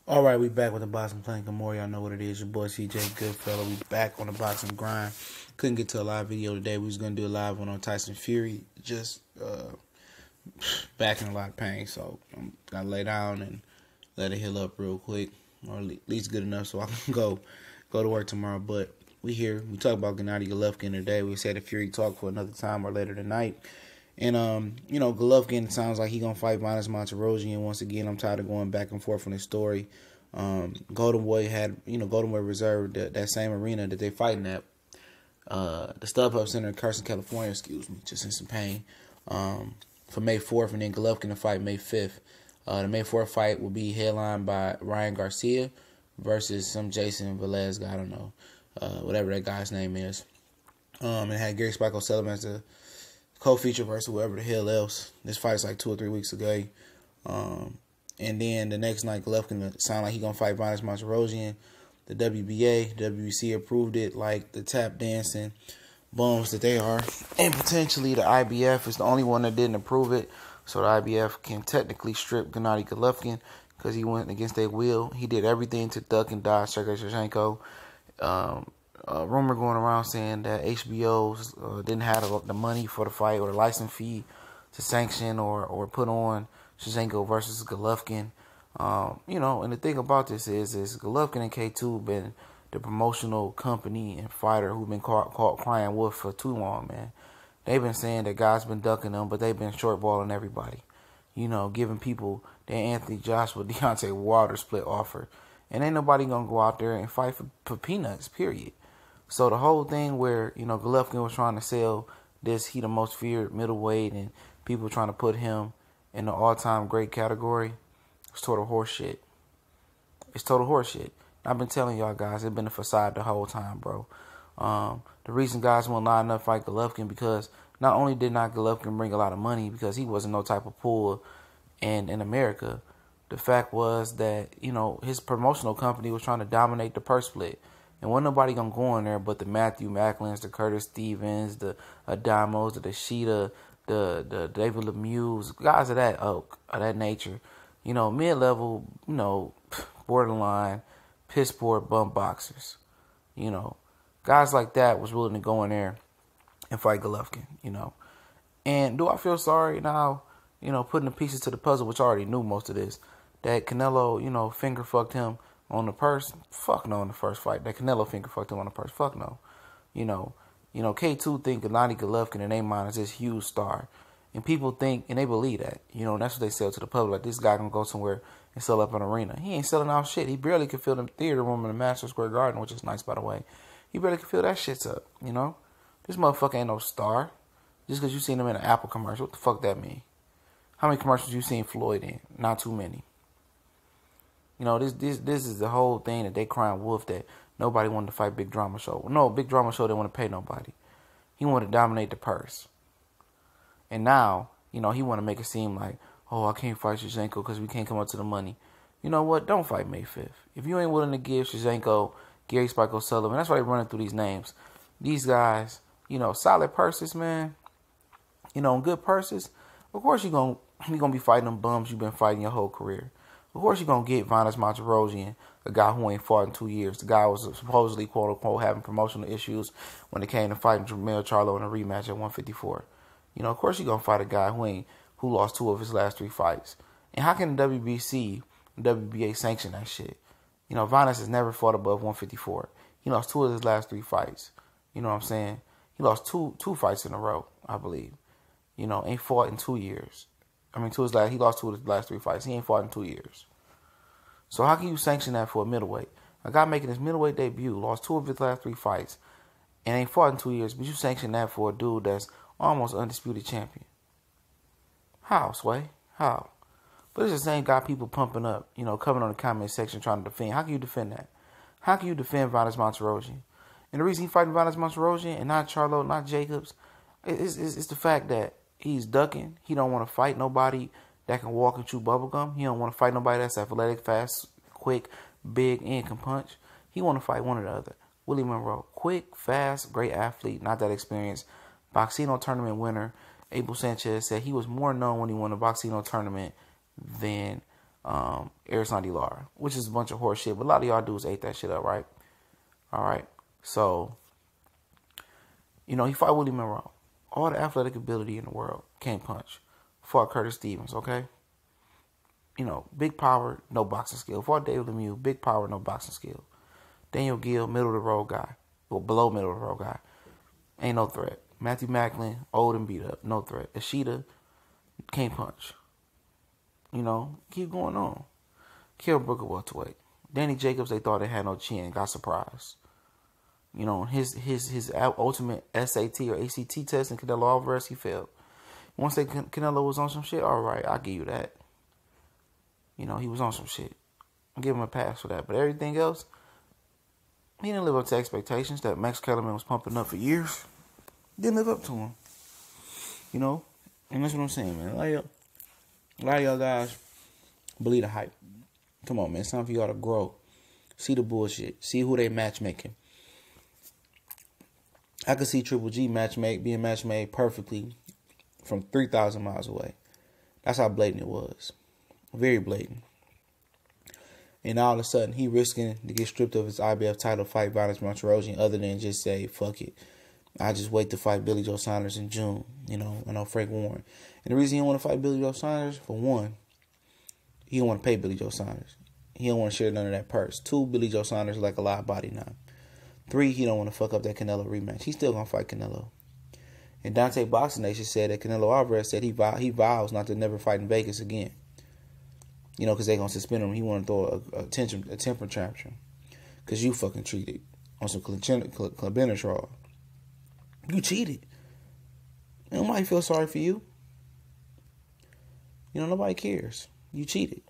All right, we back with the boxing plan. Good morning. Y'all know what it is. Your boy CJ Goodfellow. We back on the boxing grind. Couldn't get to a live video today. We was gonna do a live one on Tyson Fury. Just back in a lot of pain, so I'm gonna lay down and let it heal up real quick, or at least good enough so I can go to work tomorrow. But we here. We talk about Gennady Golovkin today. We said the Fury talk for another time or later tonight. And, Golovkin sounds like he going to fight Vanes Martirosyan. Once again, I'm tired of going back and forth on this story. Golden Boy reserved that same arena that they fighting at. The StubHub Center in Carson, California, just in some pain, for May 4th, and then Golovkin to fight May 5th. The May 4th fight will be headlined by Ryan Garcia versus some Jason Velez guy, I don't know, whatever that guy's name is. And had Gary Spike O'Sullivan as the co-feature versus whoever the hell else. This fight's like 2 or 3 weeks ago. And then the next night, Golovkin sound like he gonna fight Vanes Martirosyan. The WBA, WBC approved it like the tap dancing bums that they are. And potentially the IBF is the only one that didn't approve it. So the IBF can technically strip Gennady Golovkin because he went against their will. He did everything to duck and dodge Sergey Shevchenko. Rumor going around saying that HBO didn't have the money for the fight or the license fee to sanction or put on Shevchenko versus Golovkin. And the thing about this is Golovkin and K2 been the promotional company and fighter who've been caught crying wolf for too long, man. They've been saying that guys been ducking them, but they've been shortballing everybody. Giving people their Anthony Joshua, Deontay Wilder split offer. And ain't nobody going to go out there and fight for peanuts, period. So the whole thing where, Golovkin was trying to sell this, he the most feared middleweight, and people trying to put him in the all-time great category, it's total horseshit. It's total horseshit. I've been telling y'all guys, it's been a facade the whole time, bro. The reason guys won't line up fight Golovkin because not only did not Golovkin bring a lot of money because he wasn't no type of pull in America, the fact was that, his promotional company was trying to dominate the purse split. And wasn't nobody going to go in there but the Matthew Macklins, the Curtis Stevens, the Adamos, the Deshita, the David Lemieux, guys of that ilk, of that nature. Mid-level, borderline, piss poor bum boxers. Guys like that was willing to go in there and fight Golovkin, And do I feel sorry now, putting the pieces to the puzzle, which I already knew most of this, that Canelo, finger fucked him on the purse? Fuck no in the first fight. That Canelo finger fucked him on the purse? Fuck no. K2 think Gennady Golovkin in their mind is this huge star. And people think, and they believe that, and that's what they sell to the public. Like, this guy gonna go somewhere and sell up an arena. He ain't selling out shit. He barely can fill the theater room in the Madison Square Garden, which is nice, by the way. He barely can fill that shit up, This motherfucker ain't no star. Just because you seen him in an Apple commercial, what the fuck that mean? How many commercials you seen Floyd in? Not too many. This is the whole thing that they crying wolf that nobody wanted to fight Big Drama Show. No, Big Drama Show didn't want to pay nobody. He wanted to dominate the purse. And now, he want to make it seem like, oh, I can't fight Shevchenko because we can't come up to the money. You know what? Don't fight May 5th. If you ain't willing to give Shevchenko, Gary Spike O'Sullivan, that's why they're running through these names. These guys, solid purses, man. Good purses. Of course you're gonna be fighting them bums you've been fighting your whole career. Of course you're going to get Vanes Martirosyan, a guy who ain't fought in 2 years. The guy was supposedly, quote-unquote, having promotional issues when it came to fighting Jermell Charlo in a rematch at 154. Of course you're going to fight a guy who lost 2 of his last 3 fights. And how can the WBC and WBA sanction that shit? Vanes has never fought above 154. He lost 2 of his last 3 fights. You know what I'm saying? He lost two fights in a row, I believe. Ain't fought in 2 years. He lost 2 of his last 3 fights. He ain't fought in 2 years. So how can you sanction that for a middleweight? A guy making his middleweight debut, lost 2 of his last 3 fights, and ain't fought in 2 years, but you sanction that for a dude that's almost undisputed champion. How, Sway? How? But it's the same guy people pumping up, coming on the comment section trying to defend. How can you defend that? How can you defend Vanes Martirosyan? And the reason he's fighting Vanes Martirosyan and not Charlo, not Jacobs, is the fact that he's ducking. He don't want to fight nobody that can walk and chew bubblegum. He don't want to fight nobody that's athletic, fast, quick, big, and can punch. He want to fight one or the other. Willie Monroe, quick, fast, great athlete, not that experienced. Boxino tournament winner. Abel Sanchez said he was more known when he won the Boxino tournament than Erislandy Lara, which is a bunch of horse shit. But a lot of y'all dudes ate that shit up, right? All right. So, you know, he fought Willie Monroe. All the athletic ability in the world. Can't punch. Fought Curtis Stevens, okay? You know, big power, no boxing skill. Fought David Lemieux, big power, no boxing skill. Daniel Gill, middle of the road guy. Well, below middle of the road guy. Ain't no threat. Matthew Macklin, old and beat up. No threat. Ishida, can't punch. You know, keep going on. Kell Brooker welterweight. Danny Jacobs, they thought they had no chin. Got surprised. You know, his ultimate SAT or ACT test in Canelo Alvarez, he failed. Once Canelo was on some shit, all right, I'll give you that. You know, he was on some shit. I'll give him a pass for that. But everything else, he didn't live up to expectations that Max Kellerman was pumping up for years. Didn't live up to him. You know? And that's what I'm saying, man. A lot of y'all guys believe the hype. Come on, man. It's time for y'all to grow. See the bullshit. See who they matchmaking. I could see Triple G being matchmade perfectly from 3,000 miles away. That's how blatant it was. Very blatant. And all of a sudden, he risking to get stripped of his IBF title fight Vanes Martirosyan other than just say, fuck it. I just wait to fight Billy Joe Saunders in June. You know, I know Frank Warren. And the reason he don't want to fight Billy Joe Saunders, for one, he don't want to pay Billy Joe Saunders. He don't want to share none of that purse. 2, Billy Joe Saunders like a live body now. 3, he don't want to fuck up that Canelo rematch. He's still going to fight Canelo. And Dante Boxing Nation said that Canelo Alvarez said he vows not to never fight in Vegas again. You know, because they're going to suspend him. He want to throw a temper tantrum. Because you fucking cheated on some clenbuterol. You cheated. And nobody feels sorry for you. You know, nobody cares. You cheated.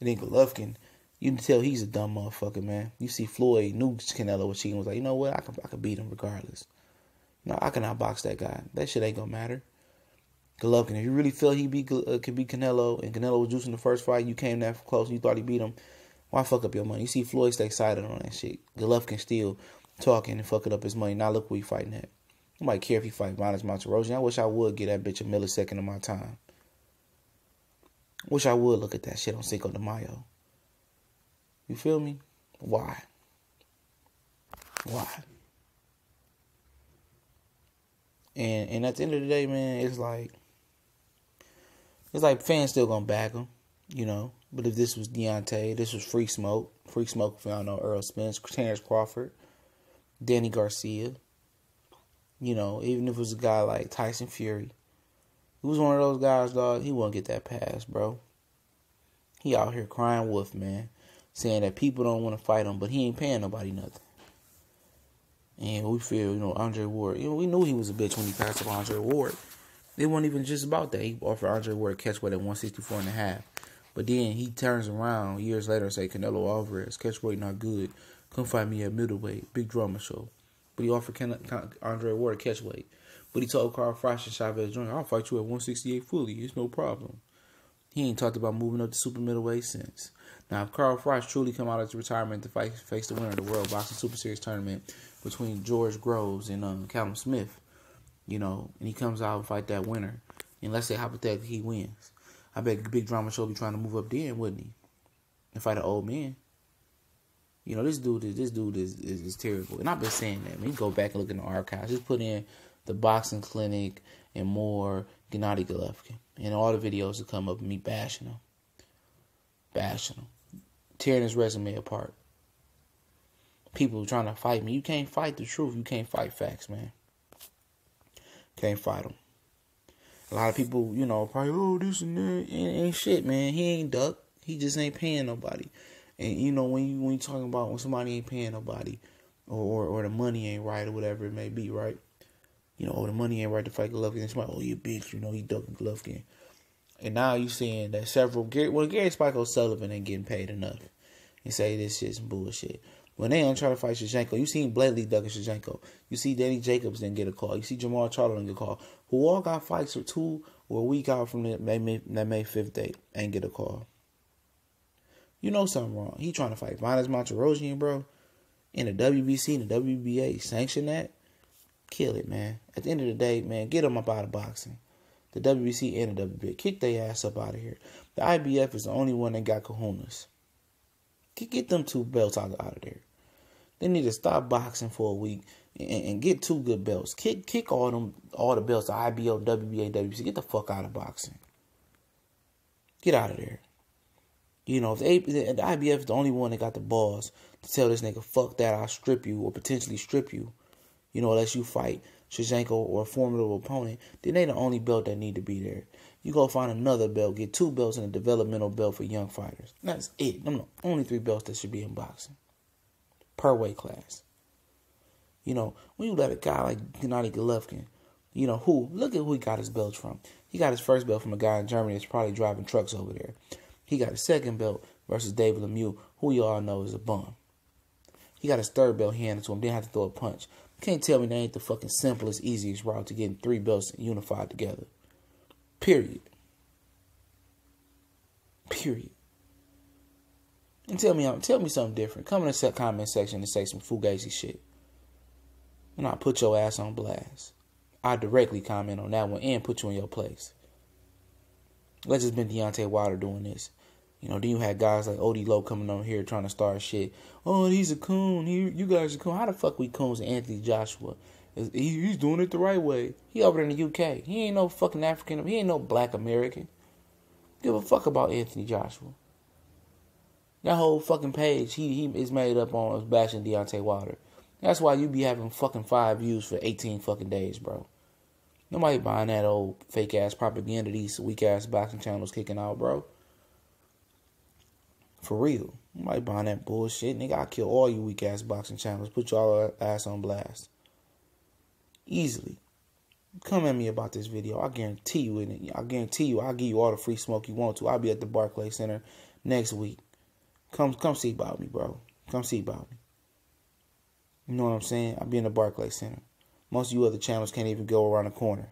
And then Golovkin, you can tell he's a dumb motherfucker, man. You see Floyd knew Canelo was cheating. Was like, you know what? I could beat him regardless. You know, I can outbox that guy. That shit ain't gonna matter. Golovkin, if you really feel he could beat Canelo, and Canelo was juicing the first fight, you came that close and you thought he beat him, why fuck up your money? You see Floyd stay excited on that shit. Golovkin still talking and fucking up his money. Now look where he fighting at. Nobody care if he fight Vanes Martirosyan. I wish I would get that bitch a millisecond of my time. Wish I would look at that shit on Cinco de Mayo. You feel me? Why? Why? And at the end of the day, man, it's like fans still gonna back him, you know. But if this was Deontay, this was Free Smoke if y'all know Earl Spence, Terrence Crawford, Danny Garcia, you know, even if it was a guy like Tyson Fury, he was one of those guys, dog, he wouldn't get that pass, bro. He out here crying wolf, man, saying that people don't want to fight him, but he ain't paying nobody nothing. And we feel, you know, Andre Ward, you know, we knew he was a bitch when he passed up Andre Ward. It wasn't even just about that. He offered Andre Ward a catchweight at 164.5. But then he turns around years later and say, Canelo Alvarez, catchweight not good. Come fight me at middleweight. Big drama show. But he offered Andre Ward a catchweight. But he told Carl Froch and Chavez Jr., I'll fight you at 168 fully. It's no problem. He ain't talked about moving up to super middleweight since. Now, if Carl Froch truly come out of retirement to face the winner of the World Boxing Super Series tournament between George Groves and Callum Smith, you know, and he comes out and fight that winner, and let's say hypothetically he wins, I bet Big Drama Show be trying to move up then, wouldn't he? And fight an old man. You know, this dude is terrible. And I've been saying that. I mean, you go back and look in the archives. Just put in the boxing clinic and more Gennady Golovkin. And all the videos will come up of me bashing him. Tearing his resume apart. People trying to fight me. You can't fight the truth. You can't fight facts, man. Can't fight them. A lot of people, you know, probably, oh, this and that. Ain't shit, man. He ain't duck. He just ain't paying nobody. And, you know, when you talking about when somebody ain't paying nobody or the money ain't right or whatever it may be, right? You know, the money ain't right to fight Golovkin. And somebody, oh, you bitch, you know, he ducking Golovkin. And now you seeing that Gary Spike O'Sullivan ain't getting paid enough. And say this shit's some bullshit. When they ain't trying to fight Shevchenko, you seen blatantly ducking Shevchenko. You see Danny Jacobs didn't get a call. You see Jamal Charlo didn't get a call. Who all got fights for 2 or a week out from that May 5th date ain't get a call. You know something wrong. He trying to fight Vanes Martirosyan, bro. In the WBC and the WBA sanction that. Kill it, man. At the end of the day, man, get him up out of boxing. The WBC and the WBA. Kick their ass up out of here. The IBF is the only one that got kahunas. Get them 2 belts out of there. They need to stop boxing for a week and get 2 good belts. Kick all the belts, the IBO, WBA, WBC. Get the fuck out of boxing. Get out of there. You know, if the IBF is the only one that got the balls to tell this nigga, fuck that, I'll strip you or potentially strip you, you know, unless you fight Shevchenko or a formidable opponent, then they the only belt that need to be there. You go find another belt, get 2 belts and a developmental belt for young fighters. That's it. Them the only 3 belts that should be in boxing. Per weight class. You know, when you let a guy like Gennady Golovkin, you know, look at who he got his belts from. He got his first belt from a guy in Germany that's probably driving trucks over there. He got his second belt versus David Lemieux, who you all know is a bum. He got his third belt handed to him, didn't have to throw a punch. Can't tell me that ain't the fucking simplest, easiest route to getting 3 belts unified together. Period. And tell me something different. Come in the comment section and say some fugazi shit. And I'll put your ass on blast. I'll directly comment on that one and put you in your place. Let's just been Deontay Wilder doing this. You know, then you had guys like Odie Lowe coming on here trying to start shit. Oh, he's a coon. You guys are coon. How the fuck we coons and Anthony Joshua? He's doing it the right way. He over there in the UK. He ain't no fucking African. He ain't no black American. Give a fuck about Anthony Joshua. That whole fucking page he is made up on bashing Deontay Wilder. That's why you be having fucking 5 views for 18 fucking days, bro. Nobody buying that old fake ass propaganda these weak ass boxing channels kicking out, bro. For real. Nobody buying that bullshit. Nigga, I'll kill all you weak ass boxing channels. Put y'all ass on blast. Easily. Come at me about this video. I guarantee you I'll give you all the free smoke you want to. I'll be at the Barclays Center next week. Come see about me, bro. Come see about me. You know what I'm saying? I'll be in the Barclays Center. Most of you other channels can't even go around the corner.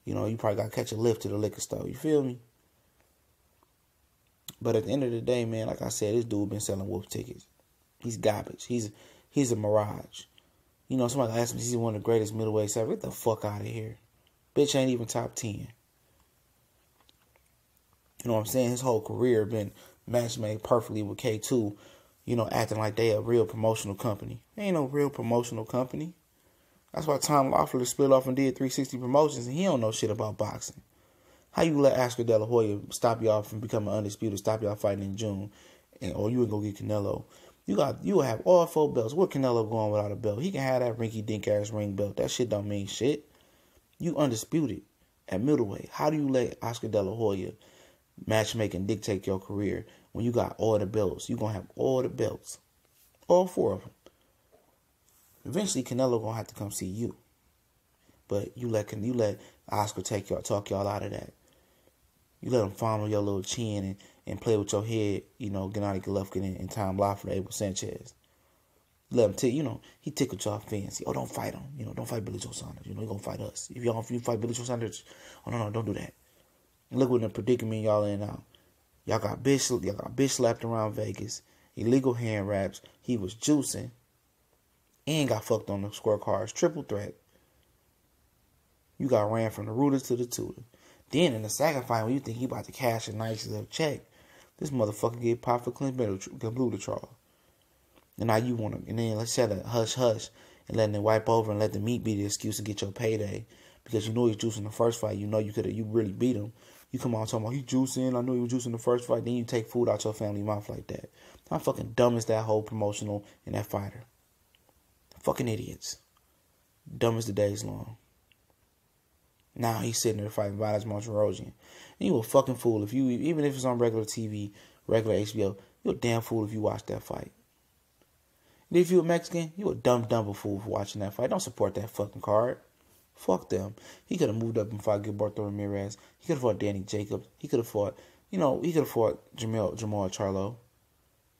You know, you probably got to catch a lift to the liquor store. You feel me? But at the end of the day, man, like I said, this dude been selling wolf tickets. He's garbage. He's a mirage. You know, somebody asked me, he's one of the greatest middleweights ever. Get the fuck out of here. Bitch ain't even top 10. You know what I'm saying? His whole career been match made perfectly with K2, you know, acting like they a real promotional company. They ain't no real promotional company. That's why Tom Loeffler split off and did 360 Promotions, and he don't know shit about boxing. How you let Oscar De La Hoya stop y'all from becoming undisputed, stop y'all fighting in June, or you would go get Canelo? You will have all 4 belts. Where Canelo going without a belt? He can have that rinky-dink ass ring belt. That shit don't mean shit. You undisputed at middleweight. How do you let Oscar De La Hoya matchmaking dictate your career when you got all the belts? You gonna have all the belts, all 4 of them. Eventually, Canelo gonna have to come see you, but you let Oscar talk y'all out of that. You let him fondle your little chin and play with your head, you know, Gennady Golovkin and Tom Loeffler, Abel Sanchez. Let him he tickled y'all fancy. Oh, don't fight him. You know, don't fight Billy Joe Saunders. You know, he gonna fight us. If you fight Billy Joe Saunders, oh no, don't do that. And look what the predicament y'all in now. Y'all got bitch slapped around Vegas. Illegal hand wraps. He was juicing. And got fucked on the scorecards. Triple threat. You got ran from the rooters to the tutor. Then in the second fight, when you think he about to cash a nice little check, this motherfucker get popped for clenbuterol. And now you want to, and then let's set a hush and letting it wipe over and let the meat be the excuse to get your payday. Because you know he's juicing the first fight. You know you really beat him. You come on talking about he juicing. I know he was juicing the first fight. Then you take food out your family mouth like that. How fucking dumb is that whole promotional and that fighter? Fucking idiots. Dumb as the day's long. Now he's sitting there fighting Vanes Martirosyan. And you a fucking fool even if it's on regular TV, regular HBO, you a damn fool if you watch that fight. And if you a Mexican, you a dumb fool for watching that fight. Don't support that fucking card. Fuck them. He could have moved up and fought Gilberto Ramirez. He could have fought Danny Jacobs. He could have fought, Jamal Charlo.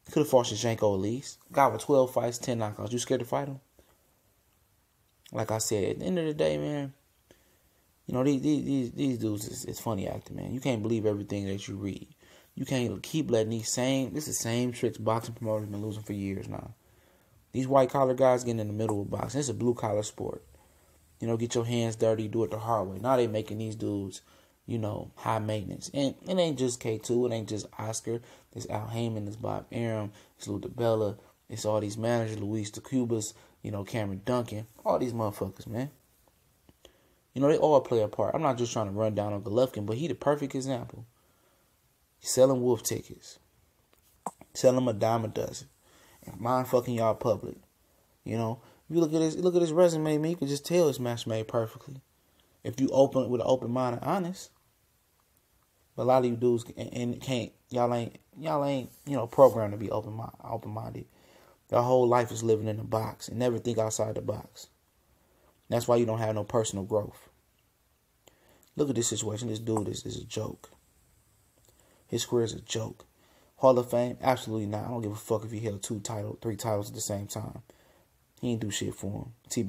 He could have fought Shevchenko at least. Guy with 12 fights, 10 knockouts. You scared to fight him? Like I said, at the end of the day, man, you know, these dudes, it's funny acting, man. You can't believe everything that you read. You can't keep letting this is the same tricks boxing promoters been losing for years now. These white-collar guys getting in the middle of boxing. It's a blue-collar sport. You know, get your hands dirty, do it the hard way. Now they making these dudes, you know, high maintenance. And it ain't just K2, it ain't just Oscar. It's Al Heyman, it's Bob Arum, it's Lou DiBella, it's all these managers, Luis de Cubas, you know, Cameron Duncan, all these motherfuckers, man. You know, they all play a part. I'm not just trying to run down on Golovkin, but he the perfect example. He's selling wolf tickets. Selling them a dime a dozen. And mind fucking y'all public. You know, if you look at his resume, man, you can just tell it's match made perfectly. If you open with an open mind and honest. But a lot of you dudes and can't, y'all ain't, you know, programmed to be open minded. Your whole life is living in a box and never think outside the box. That's why you don't have no personal growth. Look at this situation. This dude is a joke. His career is a joke. Hall of Fame? Absolutely not. I don't give a fuck if he held 3 titles at the same time. He ain't do shit for him. TB.